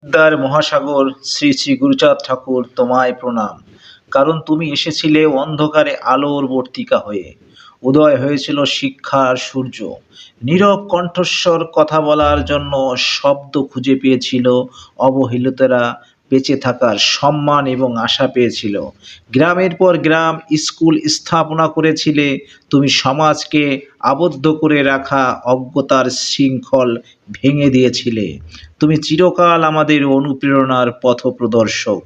বিদ্যার মহাসাগর শ্রী শ্রী গুরুচাঁদ ঠাকুর তোমায় প্রণাম। কারণ তুমি এসেছিলে অন্ধকারে আলোর বর্তিকা হয়ে। উদয় হয়েছিল শিক্ষার সূর্য। নীরব কণ্ঠস্বর কথা বলার জন্য শব্দ খুঁজে পেয়েছিল অবহেলিতরা। বেঁচে থাকার সম্মান এবং আশা পেয়েছিল। গ্রামের পর গ্রাম স্কুল স্থাপনা করেছিলে। তুমি সমাজকে আবদ্ধ করে রাখা অজ্ঞতার শৃঙ্খল ভেঙে দিয়েছিলে। তুমি চিরকাল আমাদের অনুপ্রেরণার পথপ্রদর্শক।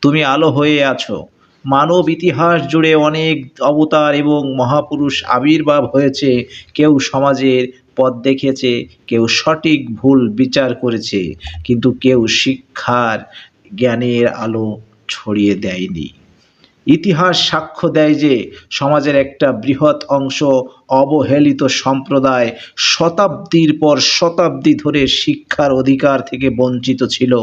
তুমি আলো হয়ে আছো। মানব ইতিহাস জুড়ে অনেক অবতার এবং মহাপুরুষ আবির্ভাব হয়েছে। কেউ সমাজের পথ দেখেছে, কেউ সঠিক ভুল বিচার করেছে, কিন্তু কেউ শিক্ষার জ্ঞানের আলো ছড়িয়ে দেয়নি। ইতিহাস সাক্ষ্য দেয় যে সমাজের একটা বৃহৎ অংশ অবহেলিত সম্প্রদায় শতাব্দীর পর শতাব্দী ধরে শিক্ষার অধিকার থেকে বঞ্চিত ছিল।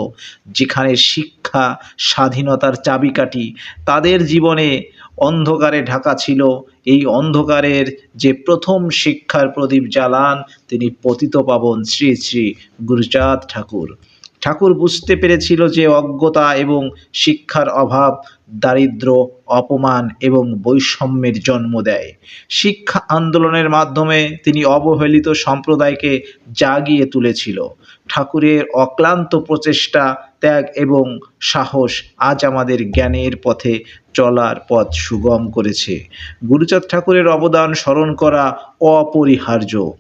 যেখানে শিক্ষা স্বাধীনতার চাবিকাঠি, তাদের জীবনে অন্ধকারে ঢাকা ছিল। এই অন্ধকারের যে প্রথম শিক্ষার প্রদীপ জ্বালান, তিনি পতিতপাবন শ্রী শ্রী গুরুচাঁদ ঠাকুর। ঠাকুর বুঝতে পেরেছিল যে অজ্ঞতা এবং শিক্ষার অভাব দারিদ্র্য, অপমান এবং বৈষম্যের জন্ম দেয়। শিক্ষা আন্দোলনের মাধ্যমে তিনি অবহেলিত সম্প্রদায়কে জাগিয়ে তুলেছিল। ঠাকুরের অক্লান্ত প্রচেষ্টা, ত্যাগ এবং সাহস আজ আমাদের জ্ঞানের পথে চলার পথ সুগম করেছে। গুরুচাঁদ ঠাকুরের অবদান স্মরণ করা অপরিহার্য।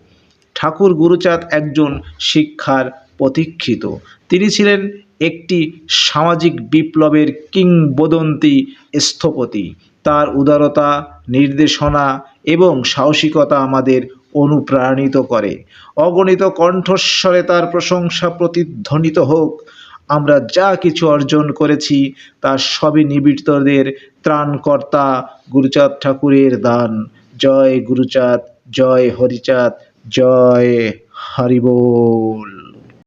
ঠাকুর গুরুচাঁদ একজন শিক্ষার প্রতীক্ষিত। তিনি ছিলেন একটি সামাজিক বিপ্লবের কিংবদন্তি স্থপতি। তার উদারতা, নির্দেশনা এবং সাহসিকতা আমাদের অনুপ্রাণিত করে। অগণিত কণ্ঠস্বরে তার প্রশংসা প্রতিধ্বনিত হোক। আমরা যা কিছু অর্জন করেছি তার সবই নিবিড়দের ত্রাণকর্তা গুরুচাঁদ ঠাকুরের দান। জয় গুরুচাঁদ, জয় হরিচাঁদ, জয় হরিবোল।